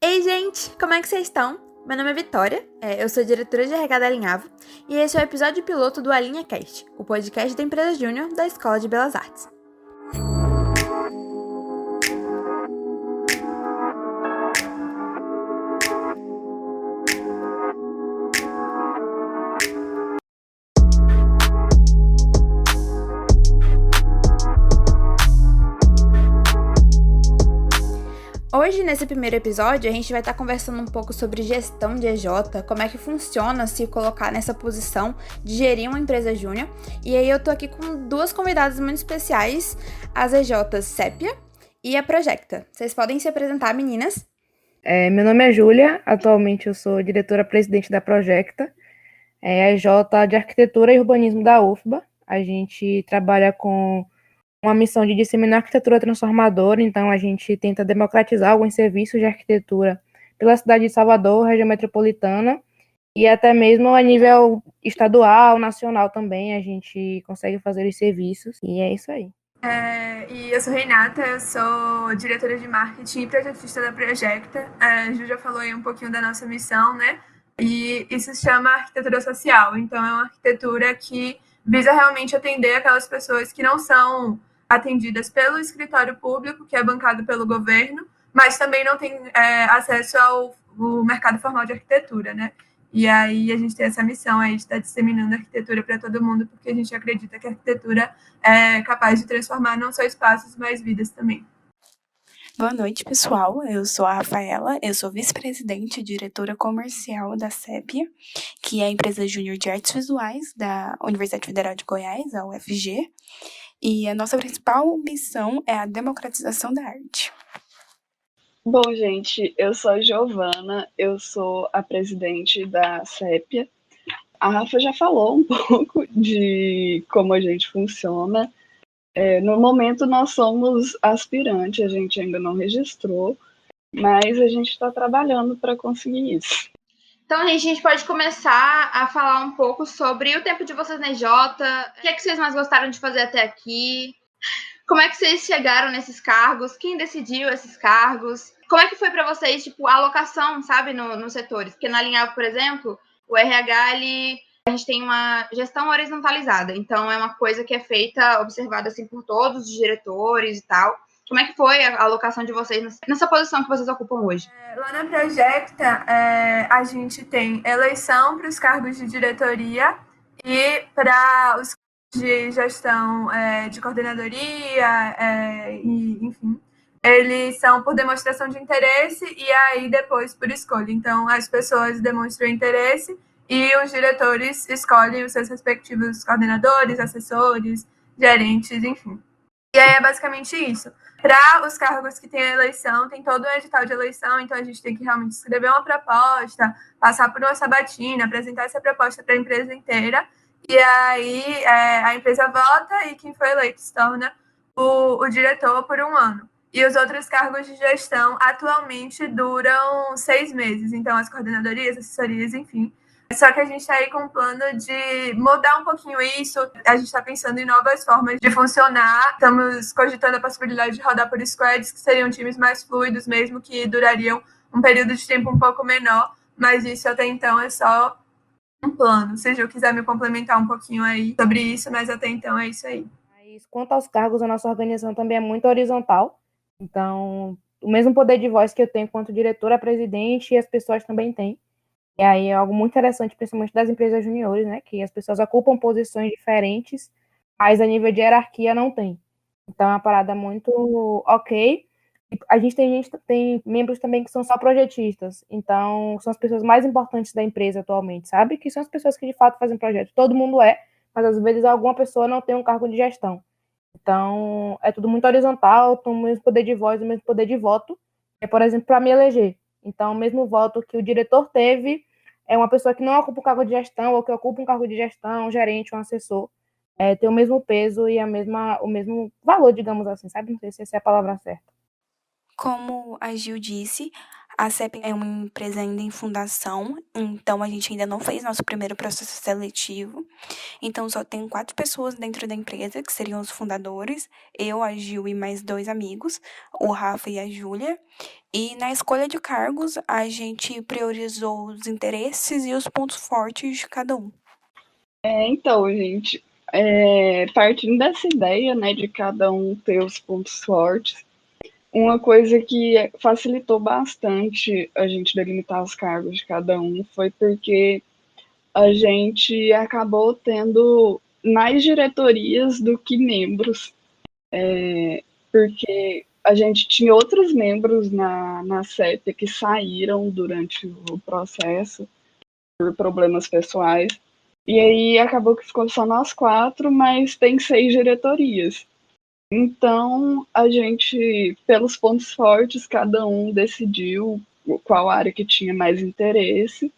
Ei, gente! Como é que vocês estão? Meu nome é Vitória, eu sou diretora de RH da Alinhavo, e esse é o episódio piloto do Alinha Cast, o podcast da empresa júnior da Escola de Belas Artes. Hoje, nesse primeiro episódio, a gente vai estar conversando um pouco sobre gestão de EJ, como é que funciona se colocar nessa posição de gerir uma empresa júnior. E aí eu tô aqui com duas convidadas muito especiais, as EJs Sépia e a Projecta. Vocês podem se apresentar, meninas? Meu nome é Júlia, atualmente eu sou diretora-presidente da Projecta, a EJ de Arquitetura e Urbanismo da UFBA. A gente trabalha com uma missão de disseminar arquitetura transformadora, então a gente tenta democratizar alguns serviços de arquitetura pela cidade de Salvador, região metropolitana, e até mesmo a nível estadual, nacional também, a gente consegue fazer os serviços, e é isso aí. E eu sou Renata, eu sou diretora de marketing e projetista da Projecta. A Ju já falou aí um pouquinho da nossa missão, né? E isso se chama arquitetura social. Então, é uma arquitetura que visa realmente atender aquelas pessoas que não são atendidas pelo escritório público, que é bancado pelo governo, mas também não tem acesso ao mercado formal de arquitetura, né? E aí a gente tem essa missão aí de estar disseminando a arquitetura para todo mundo, porque a gente acredita que a arquitetura é capaz de transformar não só espaços, mas vidas também. Boa noite, pessoal. Eu sou a Rafaela, eu sou vice-presidente e diretora comercial da Sépia, que é a empresa júnior de artes visuais da Universidade Federal de Goiás, a UFG, e a nossa principal missão é a democratização da arte. Bom, gente, eu sou a Giovana, eu sou a presidente da Sépia. A Rafa já falou um pouco de como a gente funciona. No momento, nós somos aspirantes, a gente ainda não registrou, mas a gente está trabalhando para conseguir isso. Então, a gente pode começar a falar um pouco sobre o tempo de vocês na EJ, o que é que vocês mais gostaram de fazer até aqui, como é que vocês chegaram nesses cargos, quem decidiu esses cargos, como é que foi para vocês, tipo, a alocação, sabe, nos setores, porque na Alinhavo, por exemplo, o RH, a gente tem uma gestão horizontalizada, então é uma coisa que é feita, observada assim por todos os diretores e tal. Como é que foi a alocação de vocês nessa posição que vocês ocupam hoje? Lá na Projecta, a gente tem eleição para os cargos de diretoria e para os de gestão de coordenadoria, e, enfim, eles são por demonstração de interesse e aí depois por escolha. Então, as pessoas demonstram interesse e os diretores escolhem os seus respectivos coordenadores, assessores, gerentes, enfim. E aí é basicamente isso. Para os cargos que tem a eleição, tem todo um edital de eleição, então a gente tem que realmente escrever uma proposta, passar por uma sabatina, apresentar essa proposta para a empresa inteira, e aí a empresa vota e quem foi eleito se torna o diretor por um ano. E os outros cargos de gestão atualmente duram 6 meses, então as coordenadorias, assessorias, enfim. Só que a gente está aí com um plano de mudar um pouquinho isso. A gente está pensando em novas formas de funcionar. Estamos cogitando a possibilidade de rodar por squads, que seriam times mais fluidos mesmo, que durariam um período de tempo um pouco menor. Mas isso até então é só um plano. Se eu quiser me complementar um pouquinho aí sobre isso, mas até então é isso aí. Quanto aos cargos, a nossa organização também é muito horizontal. Então, o mesmo poder de voz que eu tenho quanto diretora, presidente, e as pessoas também têm. E aí é algo muito interessante, principalmente das empresas juniores, né? Que as pessoas ocupam posições diferentes, mas a nível de hierarquia não tem. Então é uma parada muito ok. A gente tem membros também que são só projetistas. Então são as pessoas mais importantes da empresa atualmente, sabe? Que são as pessoas que de fato fazem projeto. Todo mundo mas às vezes alguma pessoa não tem um cargo de gestão. Então é tudo muito horizontal, tem o mesmo poder de voz, o mesmo poder de voto. Por exemplo, para me eleger. Então, o mesmo voto que o diretor teve é uma pessoa que não ocupa um cargo de gestão ou que ocupa um cargo de gestão, um gerente, um assessor, tem o mesmo peso e o mesmo valor, digamos assim, sabe? Não sei se essa é a palavra certa. Como a Gil disse, a CEP é uma empresa ainda em fundação, então a gente ainda não fez nosso primeiro processo seletivo. Então só tem 4 pessoas dentro da empresa, que seriam os fundadores, eu, a Gil e mais 2 amigos, o Rafa e a Júlia. E na escolha de cargos, a gente priorizou os interesses e os pontos fortes de cada um. Então, gente, partindo dessa ideia, né, de cada um ter os pontos fortes, uma coisa que facilitou bastante a gente delimitar os cargos de cada um foi porque a gente acabou tendo mais diretorias do que membros, porque a gente tinha outros membros na CEP que saíram durante o processo por problemas pessoais, e aí acabou que ficou só nós 4, mas tem 6 diretorias. Então, a gente, pelos pontos fortes, cada um decidiu qual área que tinha mais interesse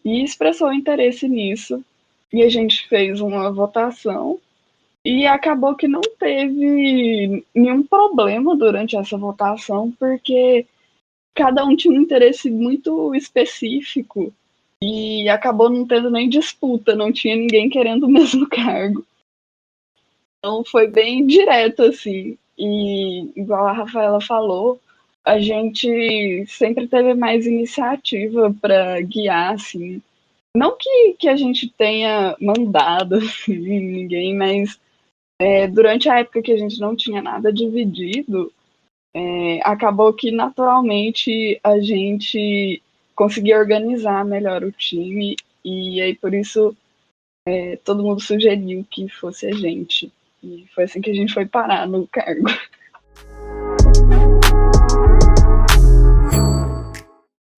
e expressou interesse nisso. E a gente fez uma votação e acabou que não teve nenhum problema durante essa votação, porque cada um tinha um interesse muito específico e acabou não tendo nem disputa, não tinha ninguém querendo o mesmo cargo. Então foi bem direto, assim. E igual a Rafaela falou, a gente sempre teve mais iniciativa para guiar, assim. Não que a gente tenha mandado assim, ninguém, mas durante a época que a gente não tinha nada dividido, acabou que naturalmente a gente conseguia organizar melhor o time, e aí por isso todo mundo sugeriu que fosse a gente. E foi assim que a gente foi parar no cargo.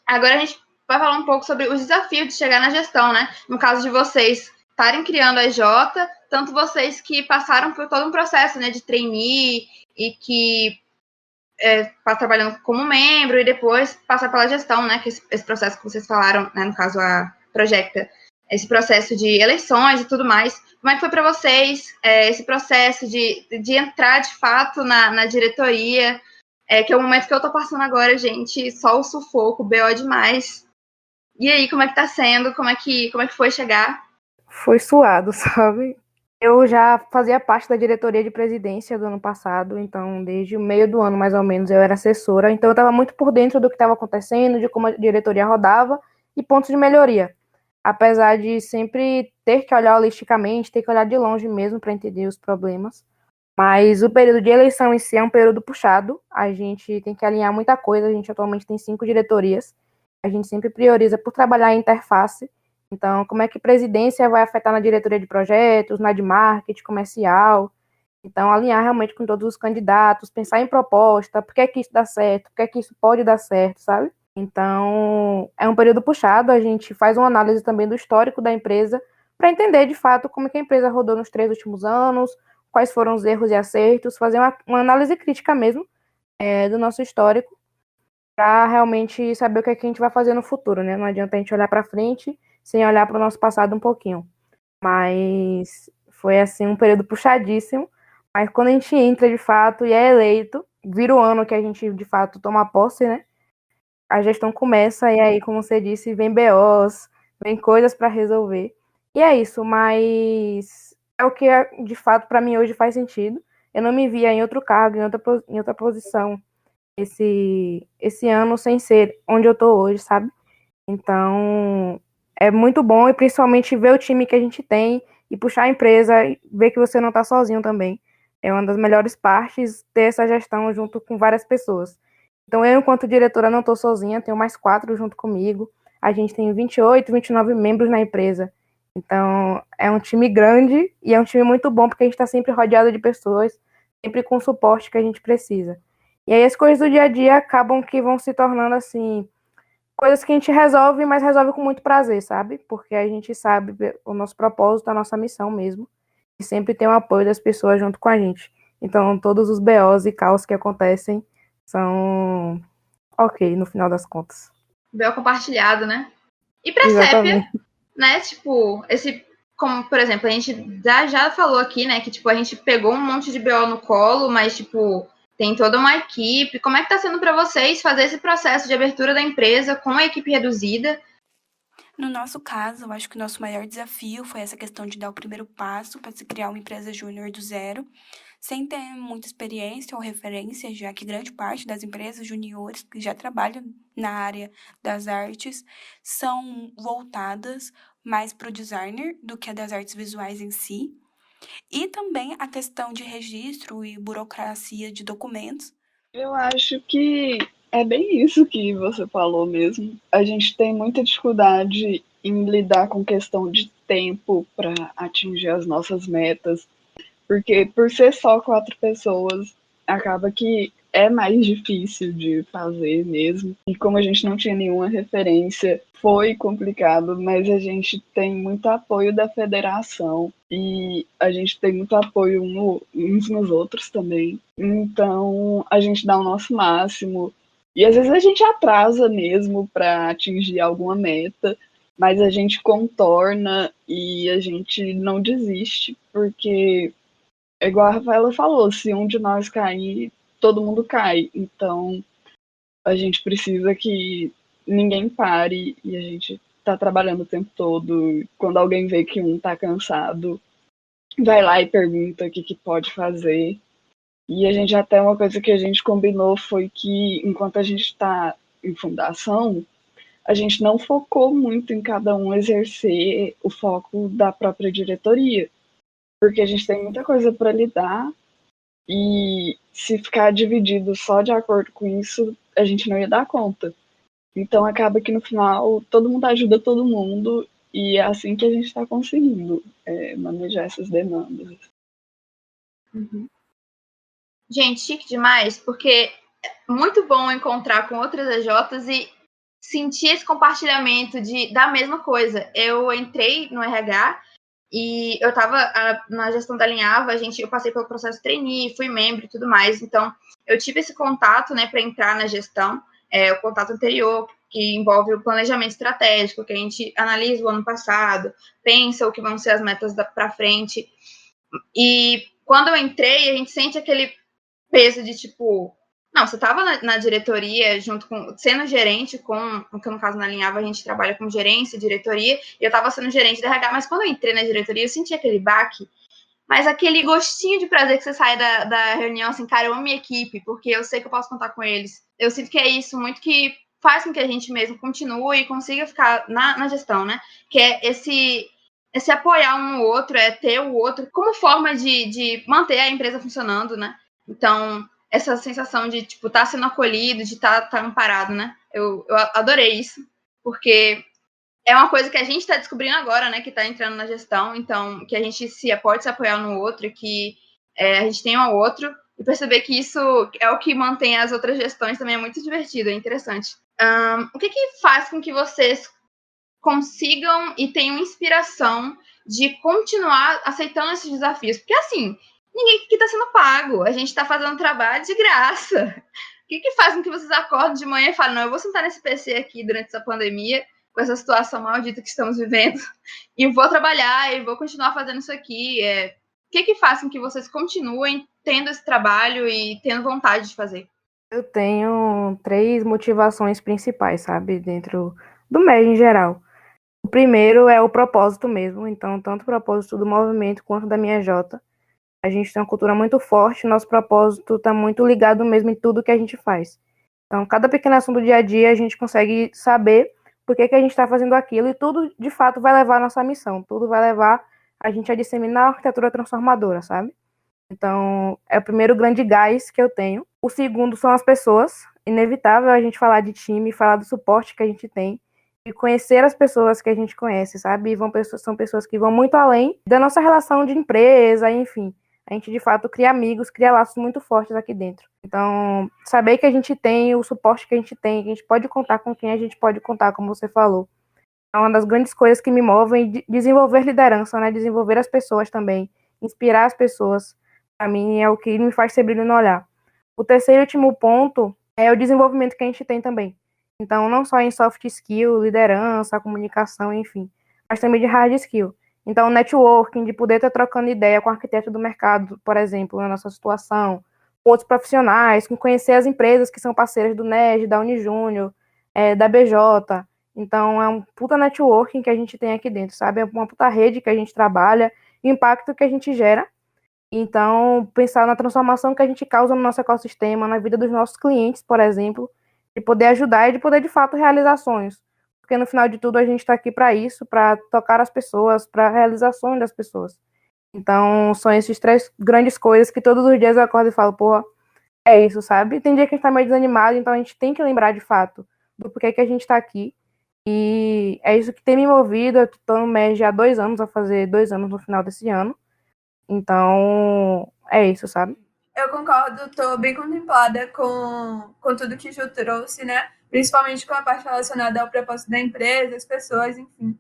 Agora a gente vai falar um pouco sobre os desafios de chegar na gestão, né? No caso de vocês estarem criando a EJ, tanto vocês que passaram por todo um processo, né, de trainee e que está trabalhando como membro e depois passar pela gestão, né, que esse processo que vocês falaram, né, no caso a Projecta, esse processo de eleições e tudo mais. Como é que foi para vocês esse processo de entrar de fato na diretoria? Que é o momento que eu tô passando agora, gente, só o sufoco, BO demais. E aí, como é que tá sendo? Como é que foi chegar? Foi suado, sabe? Eu já fazia parte da diretoria de presidência do ano passado, então desde o meio do ano, mais ou menos, eu era assessora, então eu estava muito por dentro do que estava acontecendo, de como a diretoria rodava e pontos de melhoria. Apesar de sempre ter que olhar holisticamente, ter que olhar de longe mesmo para entender os problemas. Mas o período de eleição em si é um período puxado, a gente tem que alinhar muita coisa, a gente atualmente tem 5 diretorias, a gente sempre prioriza por trabalhar a interface. Então, como é que a presidência vai afetar na diretoria de projetos, na de marketing, comercial? Então, alinhar realmente com todos os candidatos, pensar em proposta, por que é que isso dá certo, por que é que isso pode dar certo, sabe? Então, é um período puxado, a gente faz uma análise também do histórico da empresa para entender, de fato, como é que a empresa rodou nos 3 últimos anos, quais foram os erros e acertos, fazer uma análise crítica mesmo do nosso histórico para realmente saber o que é que a gente vai fazer no futuro, né? Não adianta a gente olhar para frente sem olhar para o nosso passado um pouquinho. Mas foi, assim, um período puxadíssimo. Mas quando a gente entra, de fato, e é eleito, vira o ano que a gente, de fato, toma posse, né? A gestão começa e aí, como você disse, vem BOs, vem coisas para resolver. E é isso, mas é o que, de fato, para mim hoje faz sentido. Eu não me via em outro cargo, em outra posição esse ano sem ser onde eu tô hoje, sabe? Então, é muito bom e principalmente ver o time que a gente tem e puxar a empresa e ver que você não tá sozinho também. É uma das melhores partes ter essa gestão junto com várias pessoas. Então, eu, enquanto diretora, não tô sozinha, tenho mais 4 junto comigo. A gente tem 28, 29 membros na empresa. Então, é um time grande e é um time muito bom porque a gente tá sempre rodeado de pessoas, sempre com o suporte que a gente precisa. E aí as coisas do dia a dia acabam que vão se tornando, assim, coisas que a gente resolve, mas resolve com muito prazer, sabe? Porque a gente sabe o nosso propósito, a nossa missão mesmo, e sempre tem o apoio das pessoas junto com a gente. Então, todos os BOs e caos que acontecem são ok, no final das contas. BO compartilhado, né? E pra Sépia, né? Tipo, como, por exemplo, a gente já falou aqui, né? Que, tipo, a gente pegou um monte de BO no colo, mas, tipo, tem toda uma equipe. Como é que tá sendo para vocês fazer esse processo de abertura da empresa com a equipe reduzida? No nosso caso, eu acho que o nosso maior desafio foi essa questão de dar o primeiro passo para se criar uma empresa júnior do zero, sem ter muita experiência ou referência, já que grande parte das empresas juniores que já trabalham na área das artes são voltadas mais para o designer do que a das artes visuais em si. E também a questão de registro e burocracia de documentos. Eu acho que é bem isso que você falou mesmo. A gente tem muita dificuldade em lidar com questão de tempo para atingir as nossas metas, porque por ser só 4 pessoas, acaba que é mais difícil de fazer mesmo. E como a gente não tinha nenhuma referência, foi complicado, mas a gente tem muito apoio da federação e a gente tem muito apoio uns nos outros também. Então a gente dá o nosso máximo. E às vezes a gente atrasa mesmo para atingir alguma meta, mas a gente contorna e a gente não desiste, porque é igual a Rafaela falou, se um de nós cair, todo mundo cai. Então, a gente precisa que ninguém pare e a gente tá trabalhando o tempo todo. Quando alguém vê que um tá cansado, vai lá e pergunta o que pode fazer. E a gente até uma coisa que a gente combinou foi que enquanto a gente tá em fundação, a gente não focou muito em cada um exercer o foco da própria diretoria, porque a gente tem muita coisa para lidar e se ficar dividido só de acordo com isso, a gente não ia dar conta. Então acaba que no final todo mundo ajuda todo mundo e é assim que a gente está conseguindo manejar essas demandas. Gente, chique demais, porque é muito bom encontrar com outras EJs e sentir esse compartilhamento da mesma coisa. Eu entrei no RH e eu estava na gestão da Alinhava, eu passei pelo processo trainee, fui membro e tudo mais, então eu tive esse contato, né, para entrar na gestão, o contato anterior, que envolve o planejamento estratégico, que a gente analisa o ano passado, pensa o que vão ser as metas para frente, e quando eu entrei, a gente sente aquele peso de tipo, não, você estava na diretoria junto com, sendo gerente que no caso na Alinhava a gente trabalha com gerência, diretoria, e eu estava sendo gerente da RH, mas quando eu entrei na diretoria eu senti aquele baque, mas aquele gostinho de prazer que você sai da reunião assim, cara, eu amo minha equipe, porque eu sei que eu posso contar com eles. Eu sinto que é isso muito que faz com que a gente mesmo continue e consiga ficar na gestão, né? Que é esse apoiar um no outro, é ter o outro como forma de manter a empresa funcionando, né? Então, essa sensação de, tipo, tá sendo acolhido, de tá amparado, né? Eu adorei isso, porque é uma coisa que a gente tá descobrindo agora, né? Que tá entrando na gestão, então, que a gente pode se apoiar no outro, que a gente tem um outro, e perceber que isso é o que mantém as outras gestões também é muito divertido, é interessante. O que faz com que vocês consigam e tenham inspiração de continuar aceitando esses desafios? Porque, assim, ninguém aqui está sendo pago. A gente está fazendo trabalho de graça. O que faz com que vocês acordem de manhã e falem, não, eu vou sentar nesse PC aqui durante essa pandemia, com essa situação maldita que estamos vivendo, e vou trabalhar, e vou continuar fazendo isso aqui? O que faz com que vocês continuem tendo esse trabalho e tendo vontade de fazer? Eu tenho 3 motivações principais, sabe, dentro do MED em geral. O primeiro é o propósito mesmo, então tanto o propósito do movimento quanto da minha J. A gente tem uma cultura muito forte, nosso propósito está muito ligado mesmo em tudo que a gente faz. Então, cada pequena ação do dia a dia, a gente consegue saber por que a gente está fazendo aquilo e tudo, de fato, vai levar a nossa missão. Tudo vai levar a gente a disseminar a arquitetura transformadora, sabe? Então, é o primeiro grande gás que eu tenho. O segundo são as pessoas. Inevitável a gente falar de time, falar do suporte que a gente tem e conhecer as pessoas que a gente conhece, sabe? São pessoas que vão muito além da nossa relação de empresa, enfim. A gente, de fato, cria amigos, cria laços muito fortes aqui dentro. Então, saber que a gente tem o suporte que a gente tem, que a gente pode contar com quem a gente pode contar, como você falou, é uma das grandes coisas que me movem, desenvolver liderança, né? Desenvolver as pessoas também, inspirar as pessoas, para mim é o que me faz ser brilho no olhar. O terceiro e último ponto é o desenvolvimento que a gente tem também. Então, não só em soft skill, liderança, comunicação, enfim, mas também de hard skill. Então, networking, de poder estar trocando ideia com o arquiteto do mercado, por exemplo, na nossa situação, com outros profissionais, com conhecer as empresas que são parceiras do NED, da Unijúnior, da BJ, Então, é um puta networking que a gente tem aqui dentro, sabe? É uma puta rede que a gente trabalha, o impacto que a gente gera. Então, pensar na transformação que a gente causa no nosso ecossistema, na vida dos nossos clientes, por exemplo, de poder ajudar e de poder, de fato, realizar sonhos. Porque, no final de tudo, a gente está aqui para isso, para tocar as pessoas, para realizar sonhos das pessoas. Então, são esses 3 grandes coisas que todos os dias eu acordo e falo, pô, é isso, sabe? Tem dia que a gente tá meio desanimado, então a gente tem que lembrar, de fato, do porquê que a gente tá aqui. E é isso que tem me movido. Eu tô no MES já há 2 anos, vou fazer 2 anos no final desse ano. Então, é isso, sabe? Eu concordo, estou bem contemplada com tudo que o Ju trouxe, né? Principalmente com a parte relacionada ao propósito da empresa, as pessoas, enfim.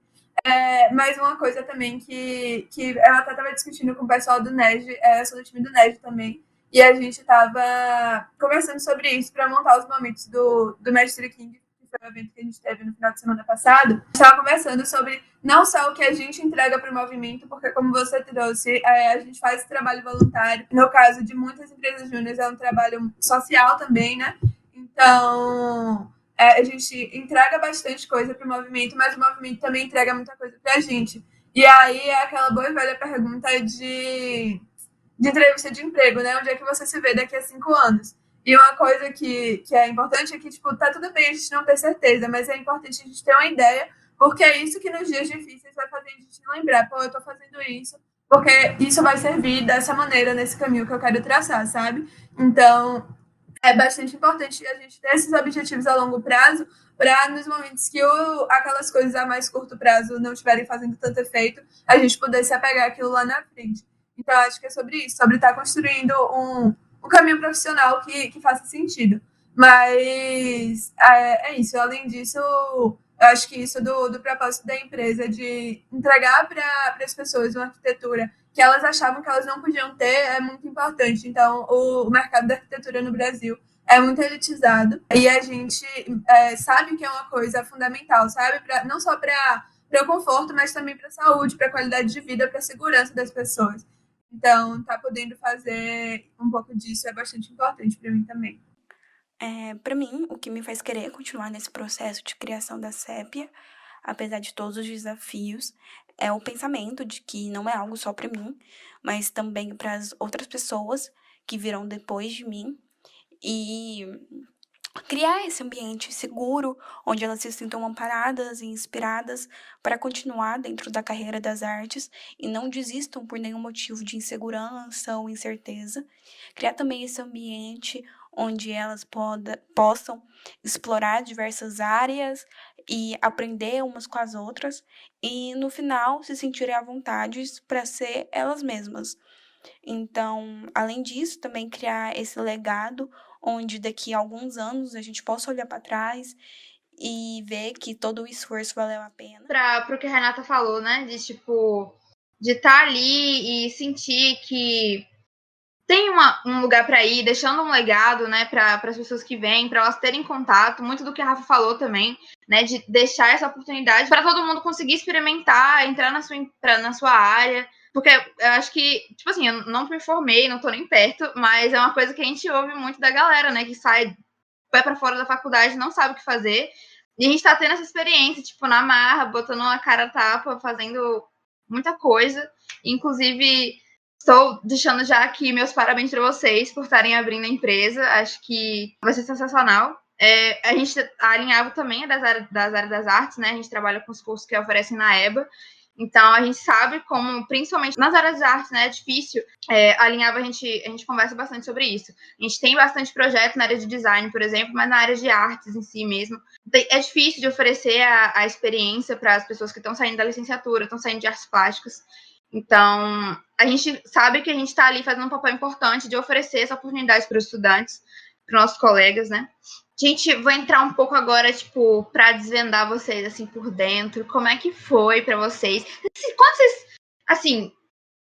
Mas uma coisa também que eu até estava discutindo com o pessoal do NED, eu sou do time do NED também, e a gente estava conversando sobre isso para montar os momentos do Mestre King, que foi o evento que a gente teve no final de semana passado. A gente estava conversando sobre não só o que a gente entrega para o movimento, porque como você trouxe, a gente faz esse trabalho voluntário. No caso de muitas empresas júniores, é um trabalho social também, né? Então, a gente entrega bastante coisa para o movimento, mas o movimento também entrega muita coisa para a gente. E aí é aquela boa e velha pergunta de entrevista de emprego, né? Onde é que você se vê daqui a 5 anos? E uma coisa que é importante é que, tipo, tá tudo bem a gente não ter certeza, mas é importante a gente ter uma ideia, porque é isso que nos dias difíceis vai fazer a gente lembrar, pô, eu tô fazendo isso, porque isso vai servir dessa maneira, nesse caminho que eu quero traçar, sabe? Então, é bastante importante a gente ter esses objetivos a longo prazo para, nos momentos que aquelas coisas a mais curto prazo não estiverem fazendo tanto efeito, a gente poder se apegar aquilo lá na frente. Então, acho que é sobre isso, sobre estar construindo um caminho profissional que faça sentido. Mas é isso. Além disso, eu acho que isso do propósito da empresa de entregar para as pessoas uma arquitetura que elas achavam que elas não podiam ter é muito importante. Então, o mercado da arquitetura no Brasil é muito elitizado e a gente sabe que é uma coisa fundamental, sabe? Não só para o conforto, mas também para a saúde, para a qualidade de vida, para a segurança das pessoas. Então, tá podendo fazer um pouco disso é bastante importante para mim também. Para mim, o que me faz querer continuar nesse processo de criação da Sépia, apesar de todos os desafios, é o pensamento de que não é algo só para mim, mas também para as outras pessoas que virão depois de mim, e criar esse ambiente seguro, onde elas se sintam amparadas e inspiradas para continuar dentro da carreira das artes e não desistam por nenhum motivo de insegurança ou incerteza. Criar também esse ambiente onde elas possam explorar diversas áreas e aprender umas com as outras e, no final, se sentirem à vontade para ser elas mesmas. Então, além disso, também criar esse legado onde daqui a alguns anos a gente possa olhar para trás e ver que todo o esforço valeu a pena. Para o que a Renata falou, né? De tipo, de estar ali e sentir que tem um lugar para ir, deixando um legado, né, para as pessoas que vêm, para elas terem contato, muito do que a Rafa falou também, né, de deixar essa oportunidade para todo mundo conseguir experimentar, entrar na sua área, porque eu acho que, tipo assim, eu não me formei, não tô nem perto, mas é uma coisa que a gente ouve muito da galera, né, que vai para fora da faculdade, não sabe o que fazer, e a gente tá tendo essa experiência, tipo, na marra, botando a cara a tapa, fazendo muita coisa, inclusive estou deixando já aqui meus parabéns para vocês por estarem abrindo a empresa. Acho que vai ser sensacional. A Alinhavo também é das áreas das artes, né? A gente trabalha com os cursos que oferecem na EBA. Então, a gente sabe como, principalmente nas áreas das artes, né? É difícil. A Alinhavo, a gente conversa bastante sobre isso. A gente tem bastante projeto na área de design, por exemplo, mas na área de artes em si mesmo. É difícil de oferecer a experiência para as pessoas que estão saindo da licenciatura, estão saindo de artes plásticas. Então, a gente sabe que a gente está ali fazendo um papel importante de oferecer essa oportunidade para os estudantes, para os nossos colegas, né? Gente, vou entrar um pouco agora, tipo, para desvendar vocês, assim, por dentro. Como é que foi para vocês? Quando vocês, assim,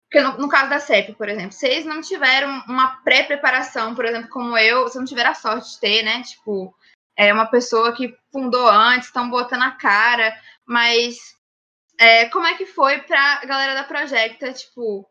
porque no caso da CEP, por exemplo, vocês não tiveram uma pré-preparação, por exemplo, como eu, vocês não tiveram a sorte de ter, né? Tipo, uma pessoa que fundou antes, estão botando a cara, mas como é que foi pra galera da Projecta, tipo,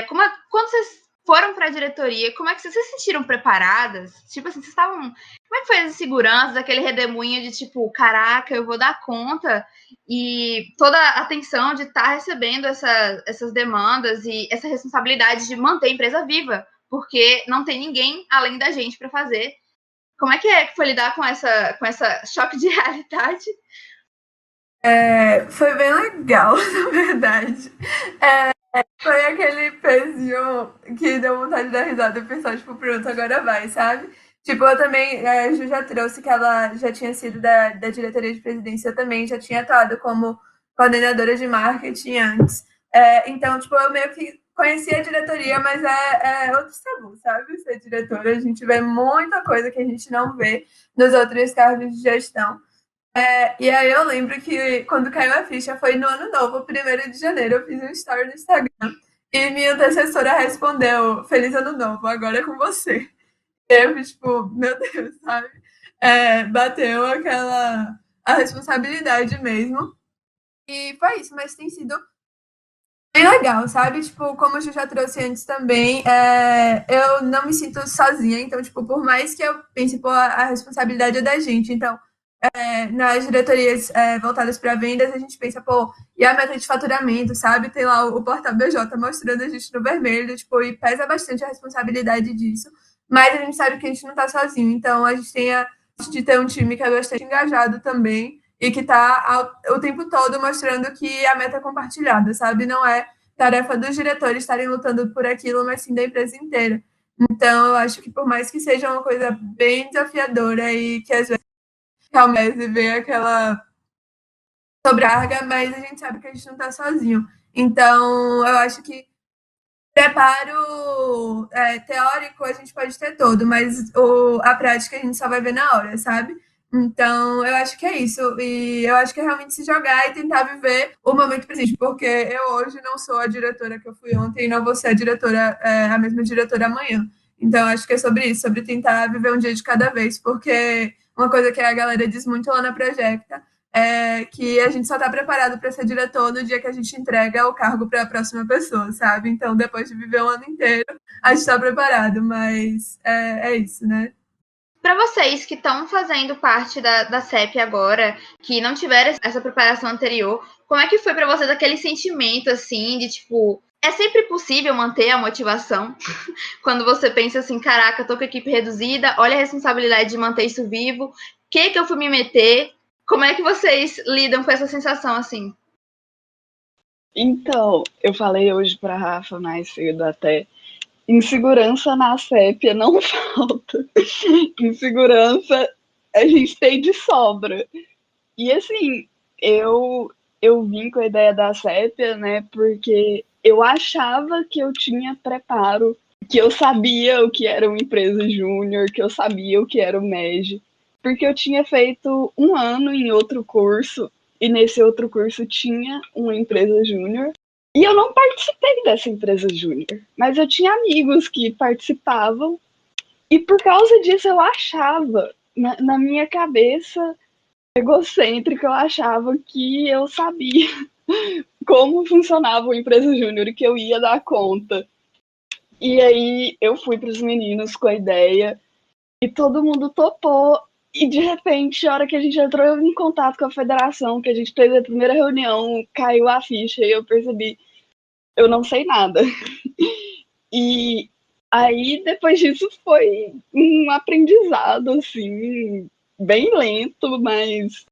quando vocês foram para a diretoria, como é que vocês se sentiram preparadas? Tipo assim, vocês estavam... Como é que foi as inseguranças, aquele redemoinho de tipo, caraca, eu vou dar conta? E toda a atenção de estar recebendo essas demandas e essa responsabilidade de manter a empresa viva, porque não tem ninguém além da gente para fazer. Como é que foi lidar com essa choque de realidade? Foi bem legal, na verdade. Foi aquele pezinho que deu vontade de dar risada e pensar, tipo, pronto, agora vai, sabe? Tipo, eu também, a Ju já trouxe que ela já tinha sido da diretoria de presidência, eu também já tinha atuado como coordenadora de marketing antes. Então, tipo, eu meio que conhecia a diretoria, mas é outro tabu, sabe? Ser diretora, a gente vê muita coisa que a gente não vê nos outros cargos de gestão. E aí eu lembro que quando caiu a ficha foi no ano novo, 1º de janeiro, eu fiz um story no Instagram e minha antecessora respondeu, Feliz Ano Novo, agora é com você. E eu, tipo, meu Deus, sabe? Bateu a responsabilidade mesmo. E foi isso, mas tem sido bem legal, sabe? Tipo, como eu já trouxe antes também, eu não me sinto sozinha, então, tipo, por mais que eu pense, pô, a responsabilidade é da gente, então nas diretorias voltadas para vendas, a gente pensa, pô, e a meta de faturamento, sabe? Tem lá o portal BJ mostrando a gente no vermelho, tipo, e pesa bastante a responsabilidade disso. Mas a gente sabe que a gente não tá sozinho. Então, a gente tem a sorte de ter um time que é bastante engajado também e que tá o tempo todo mostrando que a meta é compartilhada, sabe? Não é tarefa dos diretores estarem lutando por aquilo, mas sim da empresa inteira. Então, eu acho que por mais que seja uma coisa bem desafiadora e que às vezes realmente vem aquela sobrecarga, mas a gente sabe que a gente não está sozinho. Então, eu acho que preparo teórico a gente pode ter todo, mas a prática a gente só vai ver na hora, sabe? Então, eu acho que é isso. E eu acho que é realmente se jogar e tentar viver o momento presente, porque eu hoje não sou a diretora que eu fui ontem e não vou ser a diretora, a mesma diretora amanhã. Então, eu acho que é sobre isso, sobre tentar viver um dia de cada vez, porque uma coisa que a galera diz muito lá na Projecta é que a gente só está preparado para ser diretor no dia que a gente entrega o cargo para a próxima pessoa, sabe? Então, depois de viver um ano inteiro, a gente está preparado, mas é isso, né? Para vocês que estão fazendo parte da CEP agora, que não tiveram essa preparação anterior, como é que foi para vocês aquele sentimento, assim, de tipo, é sempre possível manter a motivação quando você pensa assim, caraca, tô com a equipe reduzida, olha a responsabilidade de manter isso vivo, o que eu fui me meter? Como é que vocês lidam com essa sensação, assim? Então, eu falei hoje para Rafa mais cedo até, insegurança na sépia não falta. Insegurança a gente tem de sobra. E assim, eu vim com a ideia da sépia, né, porque eu achava que eu tinha preparo, que eu sabia o que era uma empresa júnior, que eu sabia o que era o MEG, porque eu tinha feito 1 ano em outro curso, e nesse outro curso tinha uma empresa júnior, e eu não participei dessa empresa júnior, mas eu tinha amigos que participavam, e por causa disso eu achava, na minha cabeça egocêntrica, eu achava que eu sabia como funcionava uma empresa júnior e que eu ia dar conta. E aí eu fui para os meninos com a ideia e todo mundo topou. E de repente, a hora que a gente entrou em contato com a federação, que a gente fez a primeira reunião, caiu a ficha e eu percebi, eu não sei nada. E aí, depois disso, foi um aprendizado, assim, bem lento, mas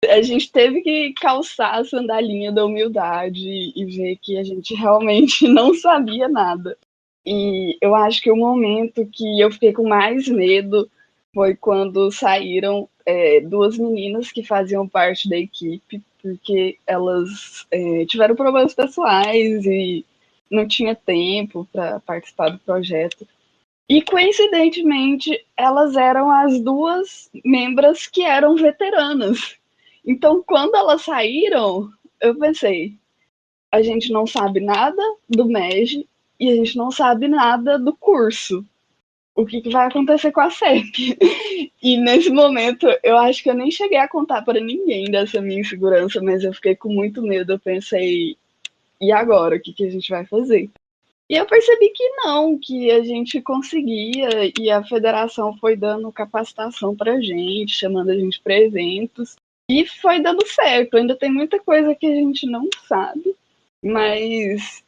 a gente teve que calçar a sandalinha da humildade e ver que a gente realmente não sabia nada. E eu acho que o momento que eu fiquei com mais medo foi quando saíram 2 meninas que faziam parte da equipe, porque elas tiveram problemas pessoais e não tinha tempo para participar do projeto. E, coincidentemente, elas eram as 2 membros que eram veteranas. Então, quando elas saíram, eu pensei, a gente não sabe nada do MEG e a gente não sabe nada do curso. O que vai acontecer com a CEP? E nesse momento, eu acho que eu nem cheguei a contar para ninguém dessa minha insegurança, mas eu fiquei com muito medo. Eu pensei, e agora? O que a gente vai fazer? E eu percebi que não, que a gente conseguia, e a federação foi dando capacitação pra gente, chamando a gente para eventos, e foi dando certo. Ainda tem muita coisa que a gente não sabe, mas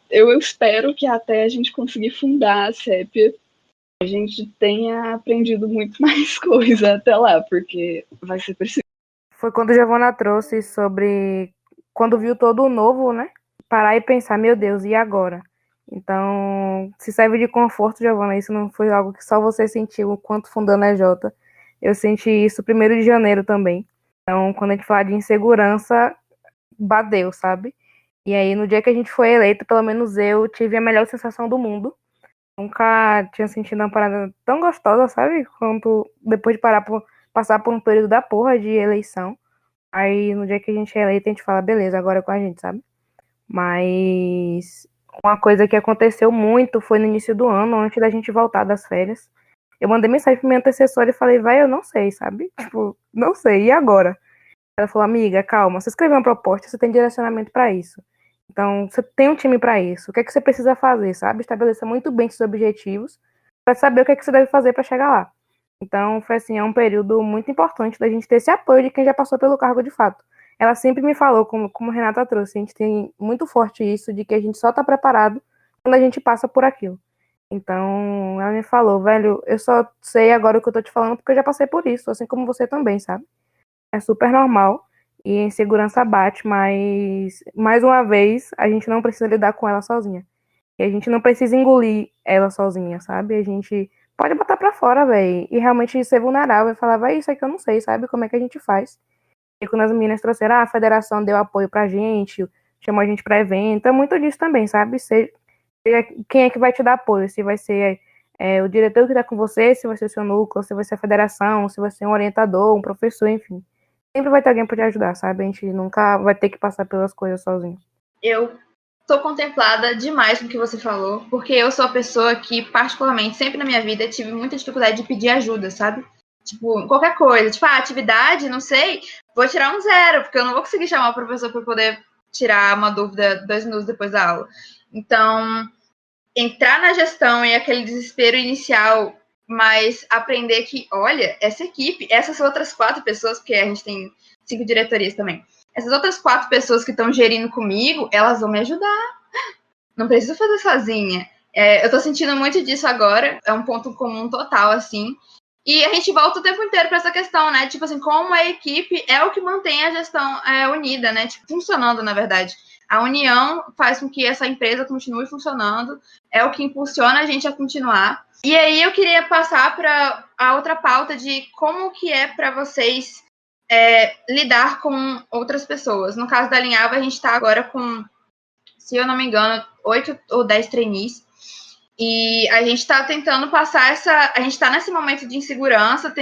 eu espero que até a gente conseguir fundar a CEPIA, a gente tenha aprendido muito mais coisa até lá, porque vai ser preciso. Foi quando a Giovana trouxe sobre quando viu todo o novo, né? Parar e pensar, meu Deus, e agora? Então, se serve de conforto, Giovana, isso não foi algo que só você sentiu enquanto fundando a Jota. Eu senti isso 1º de janeiro também. Então, quando a gente fala de insegurança, bateu, sabe? E aí, no dia que a gente foi eleito, pelo menos eu tive a melhor sensação do mundo. Nunca tinha sentido uma parada tão gostosa, sabe? Quanto depois de passar por um período da porra de eleição. Aí, no dia que a gente é eleito, a gente fala, beleza, agora é com a gente, sabe? Mas uma coisa que aconteceu muito foi no início do ano, antes da gente voltar das férias. Eu mandei mensagem pra minha antecessora e falei, vai, eu não sei, sabe? Tipo, não sei, e agora? Ela falou, amiga, calma, você escreveu uma proposta, você tem direcionamento pra isso. Então, você tem um time pra isso. O que é que você precisa fazer, sabe? Estabeleça muito bem seus objetivos pra saber o que é que você deve fazer pra chegar lá. Então, foi assim, é um período muito importante da gente ter esse apoio de quem já passou pelo cargo de fato. Ela sempre me falou, como a Renata trouxe, a gente tem muito forte isso de que a gente só tá preparado quando a gente passa por aquilo. Então, ela me falou, velho, eu só sei agora o que eu tô te falando porque eu já passei por isso, assim como você também, sabe? É super normal e a insegurança bate, mas, mais uma vez, a gente não precisa lidar com ela sozinha. E a gente não precisa engolir ela sozinha, sabe? A gente pode botar pra fora, velho, e realmente ser vulnerável e falar, vai, isso aqui eu não sei, sabe? Como é que a gente faz? E quando as meninas trouxeram, a federação deu apoio pra gente, chamou a gente pra evento, é muito disso também, sabe? Quem é que vai te dar apoio? Se vai ser o diretor que tá com você, se vai ser o seu núcleo, se vai ser a federação, se vai ser um orientador, um professor, enfim. Sempre vai ter alguém pra te ajudar, sabe? A gente nunca vai ter que passar pelas coisas sozinho. Eu tô contemplada demais com o que você falou, porque eu sou a pessoa que, particularmente, sempre na minha vida, tive muita dificuldade de pedir ajuda, sabe? Tipo, qualquer coisa. Tipo, atividade, não sei, vou tirar um 0, porque eu não vou conseguir chamar o professor para poder tirar uma dúvida 2 minutos depois da aula. Então, entrar na gestão e aquele desespero inicial, mas aprender que, olha, essa equipe, essas outras 4 pessoas, porque a gente tem 5 diretorias também, essas outras 4 pessoas que estão gerindo comigo, elas vão me ajudar. Não preciso fazer sozinha. Eu tô sentindo muito disso agora, é um ponto comum total, assim. E a gente volta o tempo inteiro para essa questão, né? Tipo assim, como a equipe é o que mantém a gestão unida, né? Tipo, funcionando, na verdade. A união faz com que essa empresa continue funcionando, é o que impulsiona a gente a continuar. E aí eu queria passar para a outra pauta de como que é para vocês lidar com outras pessoas. No caso da Alinhava, a gente está agora com, se eu não me engano, 8 ou 10 trainees. E a gente está tentando passar a gente está nesse momento de insegurança,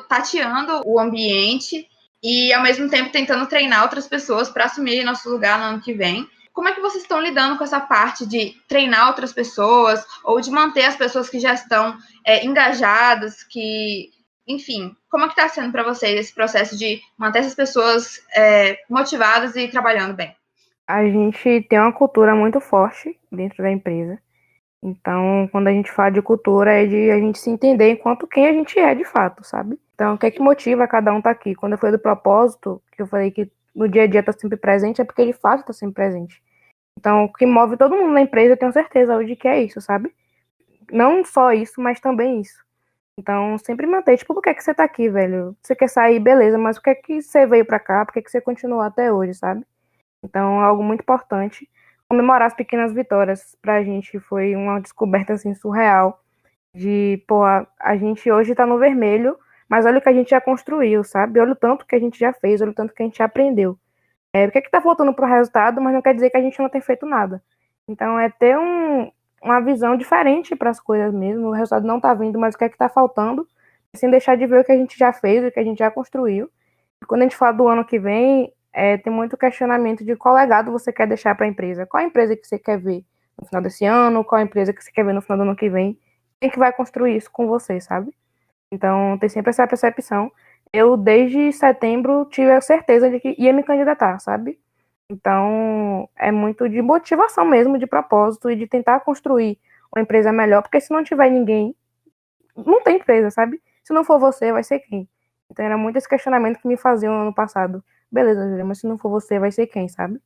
tateando o ambiente e, ao mesmo tempo, tentando treinar outras pessoas para assumir nosso lugar no ano que vem. Como é que vocês estão lidando com essa parte de treinar outras pessoas ou de manter as pessoas que já estão engajadas, enfim, como é que está sendo para vocês esse processo de manter essas pessoas motivadas e trabalhando bem? A gente tem uma cultura muito forte dentro da empresa. Então, quando a gente fala de cultura, é de a gente se entender enquanto quem a gente é de fato, sabe? Então, o que é que motiva cada um tá aqui? Quando eu falei do propósito, que eu falei que no dia a dia tá sempre presente, é porque de fato tá sempre presente. Então, o que move todo mundo na empresa, eu tenho certeza hoje que é isso, sabe? Não só isso, mas também isso. Então, sempre manter, tipo, por que é que você tá aqui, velho? Você quer sair, beleza, mas por que é que você veio pra cá? Por que é que você continuou até hoje, sabe? Então, é algo muito importante. Comemorar as pequenas vitórias pra gente foi uma descoberta, assim, surreal. De, pô, a gente hoje tá no vermelho, mas olha o que a gente já construiu, sabe? Olha o tanto que a gente já fez, olha o tanto que a gente já aprendeu. O que é que tá faltando pro resultado, mas não quer dizer que a gente não tem feito nada. Então, é ter uma visão diferente para as coisas mesmo. O resultado não tá vindo, mas o que é que tá faltando, sem deixar de ver o que a gente já fez, o que a gente já construiu. E quando a gente fala do ano que vem, tem muito questionamento de qual legado você quer deixar para a empresa. Qual a empresa que você quer ver no final desse ano? Qual a empresa que você quer ver no final do ano que vem? Quem que vai construir isso com você, sabe? Então, tem sempre essa percepção. Eu, desde setembro, tive a certeza de que ia me candidatar, sabe? Então, é muito de motivação mesmo, de propósito e de tentar construir uma empresa melhor, porque se não tiver ninguém, não tem empresa, sabe? Se não for você, vai ser quem? Então, era muito esse questionamento que me faziam no ano passado. Beleza, Julia, mas se não for você, vai ser quem, sabe?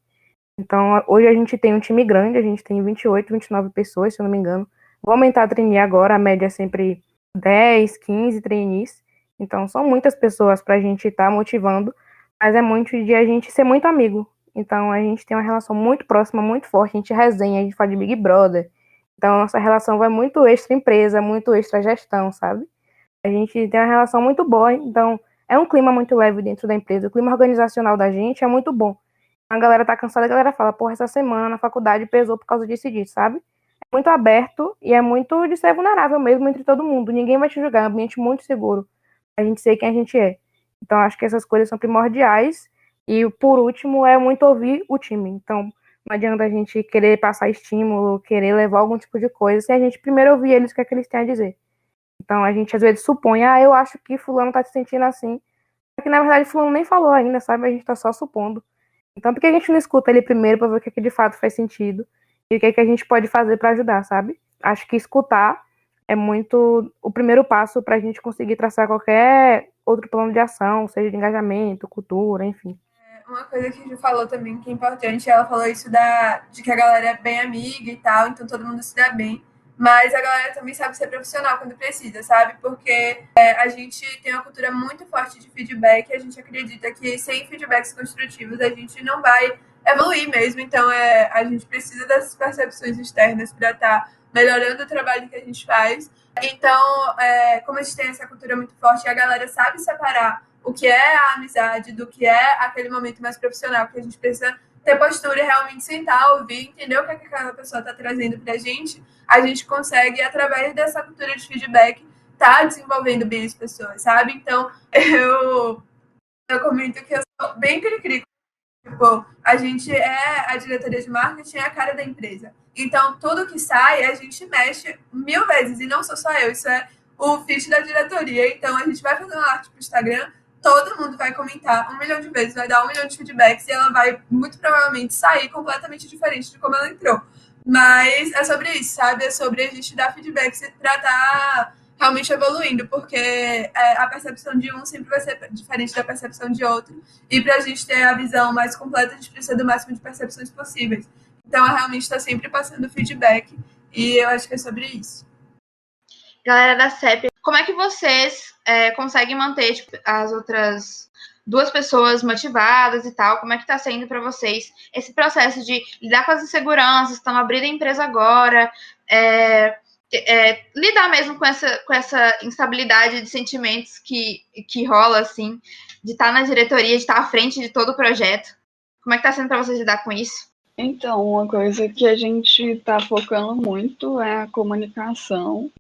Então, hoje a gente tem um time grande, a gente tem 28, 29 pessoas, se eu não me engano. Vou aumentar a trainee agora, a média é sempre 10, 15 trainees. Então, são muitas pessoas para a gente estar motivando, mas é muito de a gente ser muito amigo. Então, a gente tem uma relação muito próxima, muito forte, a gente resenha, a gente fala de Big Brother. Então, a nossa relação vai muito extra empresa, muito extra gestão, sabe? A gente tem uma relação muito boa, então é um clima muito leve dentro da empresa. O clima organizacional da gente é muito bom. A galera tá cansada, a galera fala, porra, essa semana na faculdade pesou por causa disso e disso, sabe? É muito aberto e é muito de ser vulnerável mesmo entre todo mundo. Ninguém vai te julgar, é um ambiente muito seguro. A gente sei quem a gente é. Então, acho que essas coisas são primordiais. E, por último, é muito ouvir o time. Então, não adianta a gente querer passar estímulo, querer levar algum tipo de coisa, se a gente primeiro ouvir eles, o que é que eles têm a dizer. Então, a gente às vezes supõe, eu acho que fulano tá se sentindo assim. Só que, na verdade, fulano nem falou ainda, sabe? A gente tá só supondo. Então, por que a gente não escuta ele primeiro para ver o que de fato faz sentido e o que a gente pode fazer para ajudar, sabe? Acho que escutar é muito o primeiro passo para a gente conseguir traçar qualquer outro plano de ação, seja de engajamento, cultura, enfim. Uma coisa que a Ju falou também que é importante, ela falou isso de que a galera é bem amiga e tal, então todo mundo se dá bem. Mas a galera também sabe ser profissional quando precisa, sabe? Porque a gente tem uma cultura muito forte de feedback, a gente acredita que sem feedbacks construtivos a gente não vai evoluir mesmo. Então a gente precisa dessas percepções externas para estar melhorando o trabalho que a gente faz. Então, como a gente tem essa cultura muito forte, a galera sabe separar o que é a amizade do que é aquele momento mais profissional, que a gente precisa ter postura e realmente sentar, ouvir, entender o que aquela pessoa está trazendo para a gente consegue, através dessa cultura de feedback, tá desenvolvendo bem as pessoas, sabe? Então, eu comento que eu sou bem cri-cri. Tipo, a gente a diretoria de marketing é a cara da empresa. Então, tudo que sai, a gente mexe 1000 vezes, e não sou só eu, isso é o feed da diretoria. Então, a gente vai fazer uma arte pro Instagram, todo mundo vai comentar 1 milhão de vezes, vai dar 1 milhão de feedbacks e ela vai, muito provavelmente, sair completamente diferente de como ela entrou. Mas é sobre isso, sabe? É sobre a gente dar feedbacks para estar realmente evoluindo, porque a percepção de um sempre vai ser diferente da percepção de outro. E para a gente ter a visão mais completa, a gente precisa do máximo de percepções possíveis. Então, é realmente estar sempre passando feedback. E eu acho que é sobre isso. Galera da CEP, como é que vocês conseguem manter as outras 2 pessoas motivadas e tal? Como é que está sendo para vocês esse processo de lidar com as inseguranças, estão abrindo a empresa agora, lidar mesmo com essa instabilidade de sentimentos que rola, assim, de estar na diretoria, de estar à frente de todo o projeto? Como é que está sendo para vocês lidar com isso? Então, uma coisa que a gente está focando muito é a comunicação.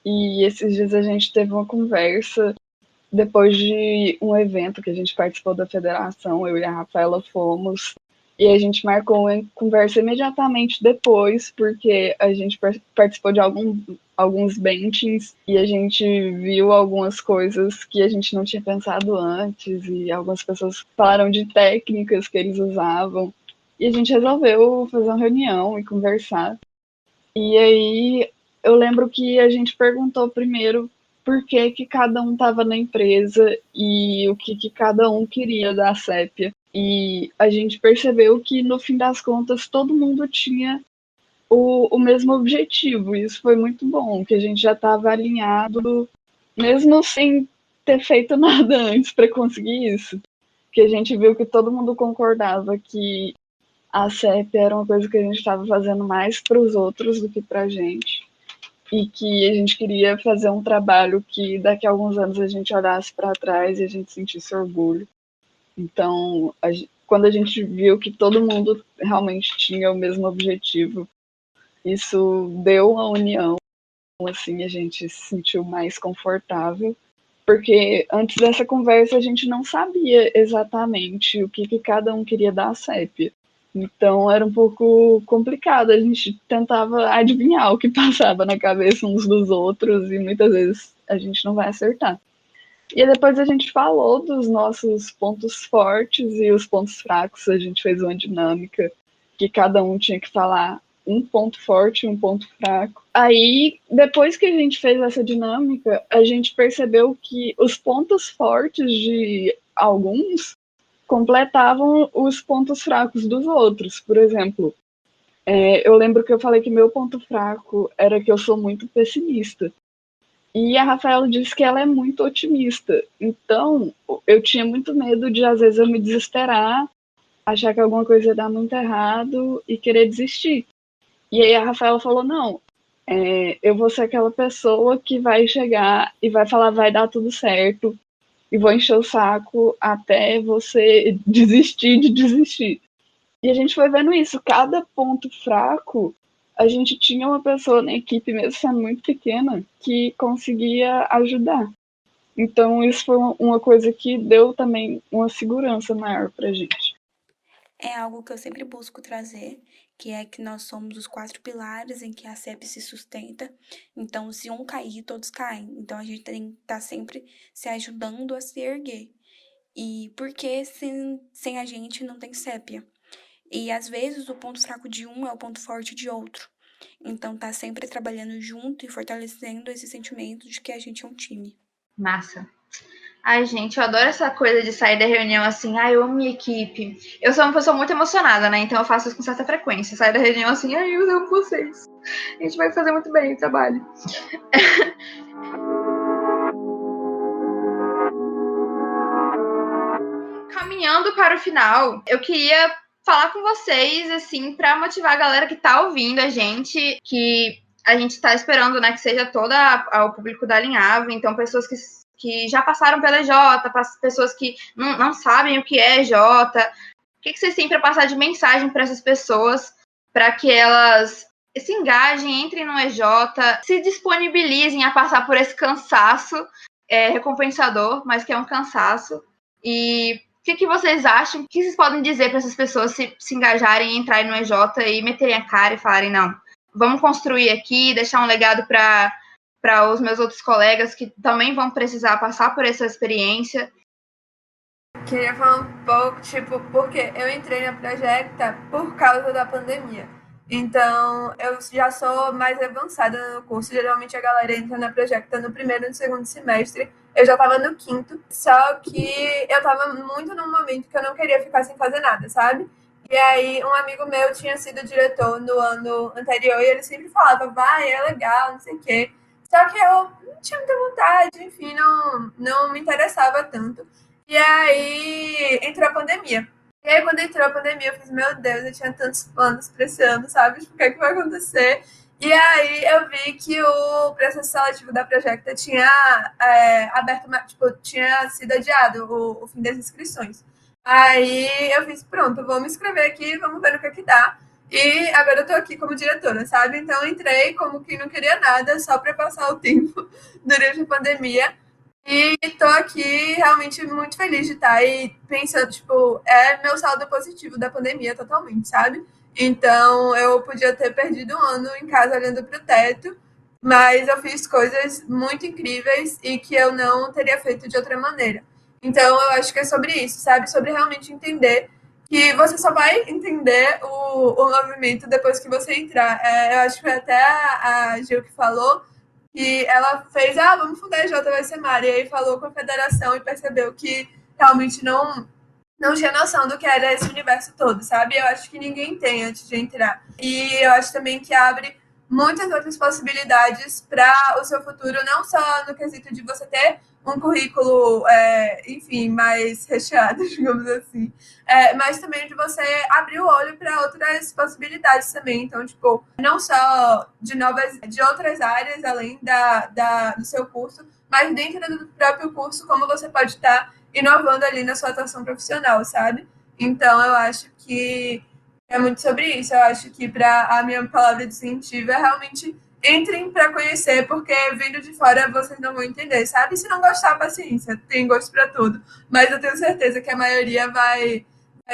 E esses dias a gente teve uma conversa depois de um evento que a gente participou da federação, eu e a Rafaela fomos, e a gente marcou uma conversa imediatamente depois, porque a gente participou de alguns benchings e a gente viu algumas coisas que a gente não tinha pensado antes, e algumas pessoas falaram de técnicas que eles usavam, e a gente resolveu fazer uma reunião e conversar. E aí eu lembro que a gente perguntou primeiro por que cada um estava na empresa e o que cada um queria da Sépia. E a gente percebeu que, no fim das contas, todo mundo tinha o mesmo objetivo. E isso foi muito bom, que a gente já estava alinhado, mesmo sem ter feito nada antes para conseguir isso. Que a gente viu que todo mundo concordava que a Sépia era uma coisa que a gente estava fazendo mais para os outros do que para a gente. E que a gente queria fazer um trabalho que daqui a alguns anos a gente olhasse para trás e a gente sentisse orgulho. Então, quando a gente viu que todo mundo realmente tinha o mesmo objetivo, isso deu uma união, assim, a gente se sentiu mais confortável, porque antes dessa conversa a gente não sabia exatamente o que cada um queria da Sépia. Então era um pouco complicado, a gente tentava adivinhar o que passava na cabeça uns dos outros e muitas vezes a gente não vai acertar. E depois a gente falou dos nossos pontos fortes e os pontos fracos. A gente fez uma dinâmica que cada um tinha que falar um ponto forte e um ponto fraco. Aí, depois que a gente fez essa dinâmica, a gente percebeu que os pontos fortes de alguns completavam os pontos fracos dos outros. Por exemplo, eu lembro que eu falei que meu ponto fraco era que eu sou muito pessimista. E a Rafaela disse que ela é muito otimista. Então, eu tinha muito medo de, às vezes, eu me desesperar, achar que alguma coisa ia dar muito errado e querer desistir. E aí a Rafaela falou, não, eu vou ser aquela pessoa que vai chegar e vai falar, vai dar tudo certo, e vou encher o saco até você desistir de desistir. E a gente foi vendo isso, cada ponto fraco, a gente tinha uma pessoa na equipe, mesmo sendo muito pequena, que conseguia ajudar. Então isso foi uma coisa que deu também uma segurança maior pra gente. É algo que eu sempre busco trazer, que é que nós somos os 4 pilares em que a CEP se sustenta. Então, se um cair, todos caem. Então, a gente tem que estar sempre se ajudando a se erguer. E porque sem a gente não tem CEPIA. E, às vezes, o ponto fraco de um é o ponto forte de outro. Então, tá sempre trabalhando junto e fortalecendo esse sentimento de que a gente é um time. Massa. Ai, gente, eu adoro essa coisa de sair da reunião assim, ai, eu amo minha equipe. Eu sou uma pessoa muito emocionada, né? Então eu faço isso com certa frequência. Sair da reunião assim, ai, eu amo vocês. A gente vai fazer muito bem o trabalho. Caminhando para o final, eu queria falar com vocês, assim, para motivar a galera que tá ouvindo a gente, que a gente tá esperando, né, que seja todo o público da Alinhavo, então pessoas que já passaram pela EJ, pessoas que não sabem o que é EJ. O que vocês têm para passar de mensagem para essas pessoas, para que elas se engajem, entrem no EJ, se disponibilizem a passar por esse cansaço recompensador, mas que é um cansaço. E o que vocês acham? O que vocês podem dizer para essas pessoas se engajarem, entrarem no EJ e meterem a cara e falarem, não, vamos construir aqui, deixar um legado para os meus outros colegas que também vão precisar passar por essa experiência? Queria falar um pouco, tipo, porque eu entrei na Projecta por causa da pandemia. Então, eu já sou mais avançada no curso. Geralmente a galera entra na Projecta no primeiro e no segundo semestre. Eu já estava no quinto, só que eu estava muito num momento que eu não queria ficar sem fazer nada, sabe? E aí, um amigo meu tinha sido diretor no ano anterior e ele sempre falava, vai, é legal, não sei o quê. Só que eu não tinha muita vontade, enfim, não me interessava tanto. E aí entrou a pandemia. E aí, quando entrou a pandemia, eu fiz, meu Deus, eu tinha tantos planos para esse ano, sabe? Tipo, o que é que vai acontecer? E aí eu vi que o processo seletivo da Projecta tinha aberto, tipo, tinha sido adiado o fim das inscrições. Aí eu fiz, pronto, vou me inscrever aqui, vamos ver o que é que dá. E agora eu tô aqui como diretora, sabe? Então eu entrei como quem não queria nada, só para passar o tempo durante a pandemia. E tô aqui realmente muito feliz de estar aí pensando, tipo, é meu saldo positivo da pandemia totalmente, sabe? Então, eu podia ter perdido um ano em casa olhando pro teto, mas eu fiz coisas muito incríveis e que eu não teria feito de outra maneira. Então, eu acho que é sobre isso, sabe? Sobre realmente entender que você só vai entender o movimento depois que você entrar. Eu acho que até a Gil que falou que ela fez, vamos fundar a JVC e aí falou com a federação e percebeu que realmente não tinha noção do que era esse universo todo, sabe? Eu acho que ninguém tem antes de entrar. E eu acho também que abre muitas outras possibilidades para o seu futuro, não só no quesito de você ter um currículo, enfim, mais recheado, digamos assim, mas também de você abrir o olho para outras possibilidades também. Então, tipo, não só de outras áreas além do seu curso, mas dentro do próprio curso, como você pode estar inovando ali na sua atuação profissional, sabe? Então, eu acho que é muito sobre isso. Eu acho que a minha palavra de incentivo é realmente entrem para conhecer, porque vindo de fora vocês não vão entender, sabe? Se não gostar, paciência, tem gosto para tudo. Mas eu tenho certeza que a maioria vai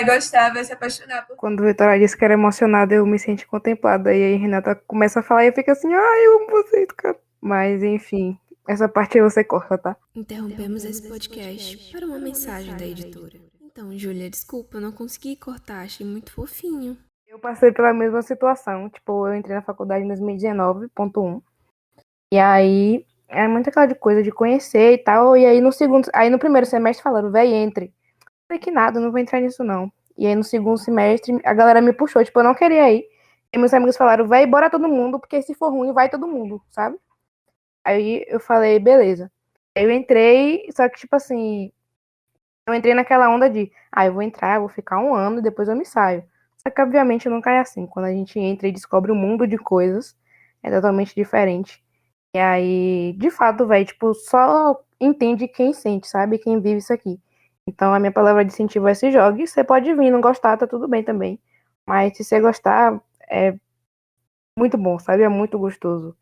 gostar, vai se apaixonar. Quando o Vitória disse que era emocionada, eu me senti contemplada. E aí Renata começa a falar e eu fico assim, ai, eu amo vocês, cara. Mas, enfim, Essa parte aí você corta, tá? Interrompemos esse podcast para uma mensagem da editora. Então, Júlia, desculpa, eu não consegui cortar, achei muito fofinho. Eu passei pela mesma situação. Tipo, eu entrei na faculdade em 2019.1. E aí, é muito aquela de coisa de conhecer e tal. E aí no primeiro semestre falaram, véi, entre. Eu falei que nada, não vou entrar nisso não. E aí no segundo semestre, a galera me puxou, tipo, eu não queria ir. E meus amigos falaram, véi, bora todo mundo, porque se for ruim, vai todo mundo, sabe? Aí eu falei, beleza. Aí eu entrei, só que, tipo assim, eu entrei naquela onda de, eu vou entrar, eu vou ficar um ano e depois eu me saio. Só que, obviamente, nunca é assim. Quando a gente entra e descobre um mundo de coisas, é totalmente diferente. E aí, de fato, velho, tipo, só entende quem sente, sabe? Quem vive isso aqui. Então, a minha palavra de incentivo é se jogue. Você pode vir, não gostar, tá tudo bem também. Mas se você gostar, é muito bom, sabe? É muito gostoso.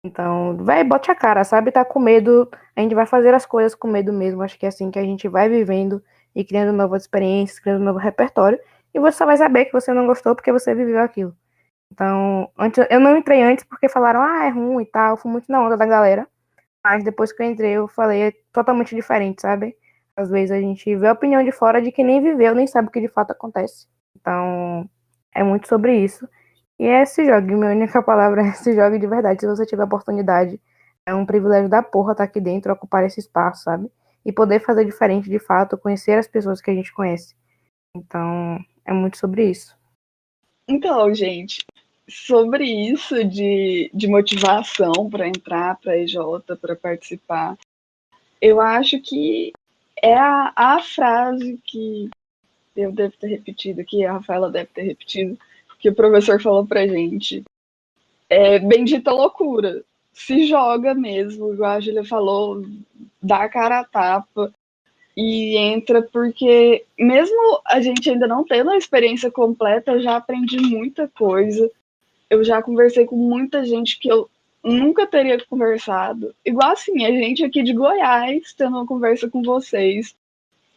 Então, vai, bote a cara, sabe? Tá com medo, a gente vai fazer as coisas com medo mesmo. Acho que é assim que a gente vai vivendo e criando novas experiências, criando um novo repertório. E você só vai saber que você não gostou porque você viveu aquilo. Então, eu não entrei antes porque falaram, é ruim e tal. Fui muito na onda da galera. Mas depois que eu entrei, eu falei, é totalmente diferente, sabe? Às vezes a gente vê a opinião de fora de quem nem viveu, nem sabe o que de fato acontece. Então, é muito sobre isso. E é se jogue, minha única palavra é se jogue de verdade. Se você tiver oportunidade, é um privilégio da porra estar aqui dentro, ocupar esse espaço, sabe? E poder fazer diferente de fato, conhecer as pessoas que a gente conhece. Então, é muito sobre isso. Então, gente, sobre isso de motivação para entrar para a EJ, para participar, eu acho que é a frase que eu devo ter repetido, que a Rafaela deve ter repetido, que o professor falou pra gente. É bendita loucura. Se joga mesmo, igual a Julia falou, dá a cara a tapa e entra, porque mesmo a gente ainda não tendo a experiência completa, eu já aprendi muita coisa. Eu já conversei com muita gente que eu nunca teria conversado. Igual assim, a gente aqui de Goiás tendo uma conversa com vocês.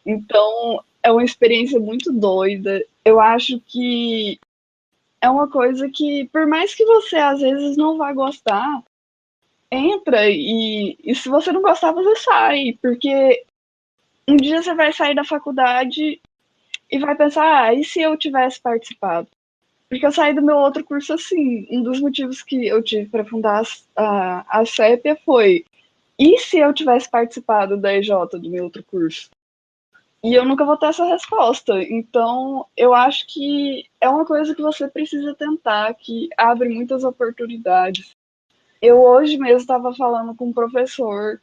Então, é uma experiência muito doida. Eu acho que é uma coisa que, por mais que você às vezes não vá gostar, entra e se você não gostar, você sai. Porque um dia você vai sair da faculdade e vai pensar, e se eu tivesse participado? Porque eu saí do meu outro curso assim. Um dos motivos que eu tive para fundar a CEPIA foi, e se eu tivesse participado da EJ do meu outro curso? E eu nunca vou ter essa resposta. Então, eu acho que é uma coisa que você precisa tentar, que abre muitas oportunidades. Eu hoje mesmo estava falando com um professor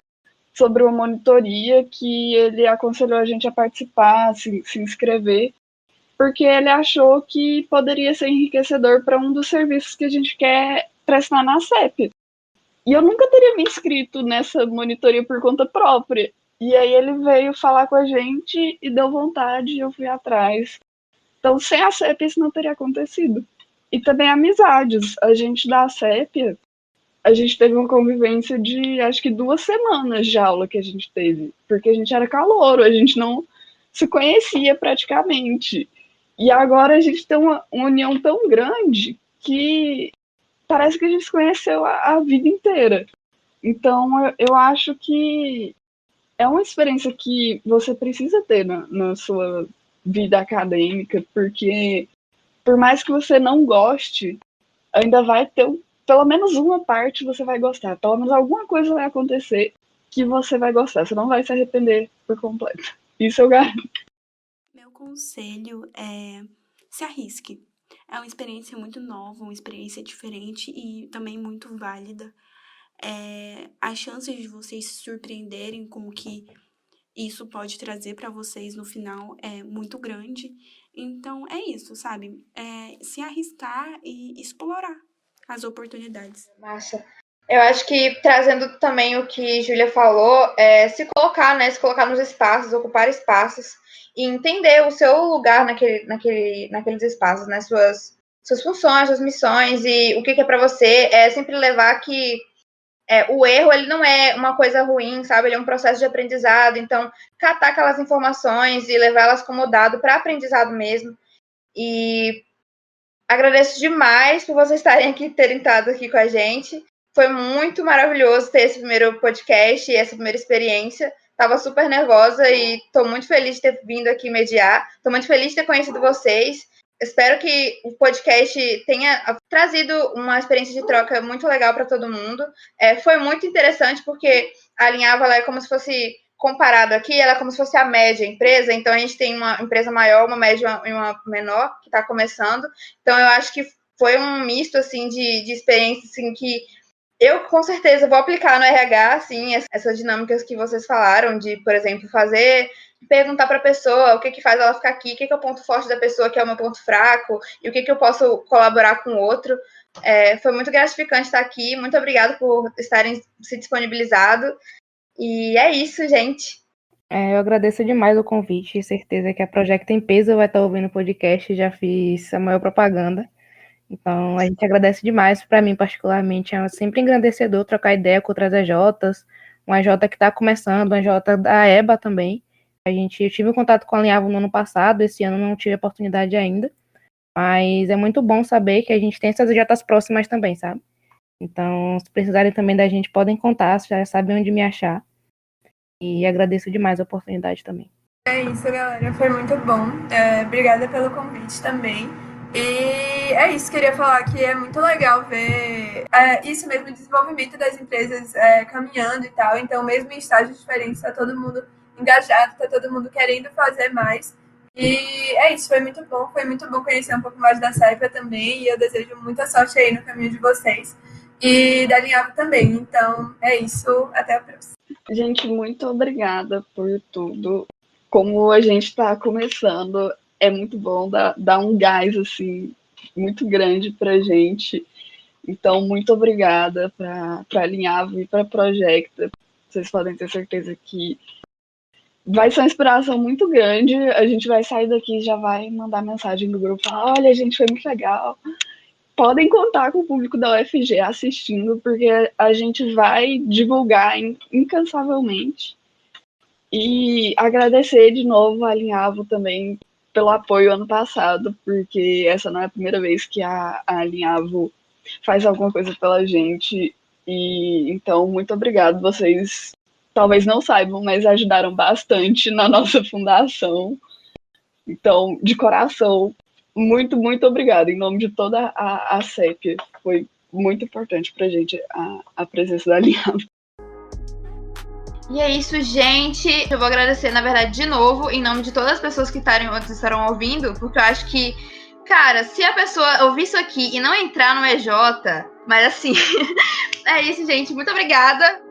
sobre uma monitoria que ele aconselhou a gente a participar, se inscrever, porque ele achou que poderia ser enriquecedor para um dos serviços que a gente quer prestar na CEP. E eu nunca teria me inscrito nessa monitoria por conta própria. E aí ele veio falar com a gente e deu vontade e eu fui atrás. Então, sem a CEP isso não teria acontecido. E também amizades. A gente da CEP, a gente teve uma convivência de, acho que 2 semanas de aula que a gente teve. Porque a gente era calouro, a gente não se conhecia praticamente. E agora a gente tem uma união tão grande que parece que a gente se conheceu a vida inteira. Então, eu acho que é uma experiência que você precisa ter na sua vida acadêmica, porque por mais que você não goste, ainda vai ter pelo menos uma parte você vai gostar, pelo menos alguma coisa vai acontecer que você vai gostar, você não vai se arrepender por completo. Isso eu garanto. Meu conselho é se arrisque. É uma experiência muito nova, uma experiência diferente e também muito válida. As chances de vocês se surpreenderem com o que isso pode trazer para vocês no final é muito grande. Então, é isso, sabe? Se arriscar e explorar as oportunidades. Massa. Eu acho que trazendo também o que Júlia falou, se colocar, né? Se colocar nos espaços, ocupar espaços e entender o seu lugar naqueles espaços, né? Suas funções, suas missões e o que é para você. É sempre levar que o erro, ele não é uma coisa ruim, sabe? Ele é um processo de aprendizado. Então, catar aquelas informações e levá-las como dado para aprendizado mesmo. E agradeço demais por vocês terem estado aqui com a gente. Foi muito maravilhoso ter esse primeiro podcast e essa primeira experiência. Tava super nervosa e tô muito feliz de ter vindo aqui mediar. Tô muito feliz de ter conhecido vocês. Espero que o podcast tenha trazido uma experiência de troca muito legal para todo mundo. Foi muito interessante porque a Alinhavo ela é como se fosse, comparado aqui, ela é como se fosse a média empresa. Então, a gente tem uma empresa maior, uma média e uma menor que está começando. Então, eu acho que foi um misto assim, de experiência assim, que eu, com certeza, vou aplicar no RH, assim, essas dinâmicas que vocês falaram, de, por exemplo, perguntar para a pessoa o que faz ela ficar aqui, o que é o ponto forte da pessoa, que é o meu ponto fraco, e o que eu posso colaborar com o outro. Foi muito gratificante estar aqui, muito obrigada por estarem se disponibilizado, e é isso, gente. Eu agradeço demais o convite, certeza que a Project em Peso vai estar ouvindo o podcast, já fiz a maior propaganda. Então, a gente agradece demais. Para mim, particularmente, é sempre engrandecedor trocar ideia com outras EJs, uma EJ que está começando, uma EJ da EBA também. Eu tive contato com a Alinhavo no ano passado, esse ano não tive oportunidade ainda, mas é muito bom saber que a gente tem essas EJs próximas também, sabe? Então, se precisarem também da gente, podem contar, já sabem onde me achar. E agradeço demais a oportunidade também. É isso, galera. Foi muito bom. Obrigada pelo convite também. E é isso, queria falar que é muito legal ver isso mesmo, o desenvolvimento das empresas caminhando e tal. Então, mesmo em estágios diferentes, está todo mundo engajado, está todo mundo querendo fazer mais. E é isso, foi muito bom conhecer um pouco mais da Sepia também. E eu desejo muita sorte aí no caminho de vocês. E da Alinhavo também. Então, é isso. Até a próxima. Gente, muito obrigada por tudo. Como a gente está começando, é muito bom dar um gás assim, muito grande para a gente. Então, muito obrigada para a Alinhavo e para a Project. Vocês podem ter certeza que vai ser uma inspiração muito grande. A gente vai sair daqui e já vai mandar mensagem do grupo. Olha, gente, foi muito legal. Podem contar com o público da UFG assistindo, porque a gente vai divulgar incansavelmente. E agradecer de novo a Alinhavo também pelo apoio ano passado, porque essa não é a primeira vez que a Alinhavo faz alguma coisa pela gente. E então, muito obrigado. Vocês talvez não saibam, mas ajudaram bastante na nossa fundação. Então, de coração, muito, muito obrigada. Em nome de toda a Sepia, foi muito importante pra gente a presença da Alinhavo. E é isso, gente. Eu vou agradecer, na verdade, de novo, em nome de todas as pessoas que estarão ouvindo, porque eu acho que, cara, se a pessoa ouvir isso aqui e não entrar no EJ, mas assim, é isso, gente. Muito obrigada.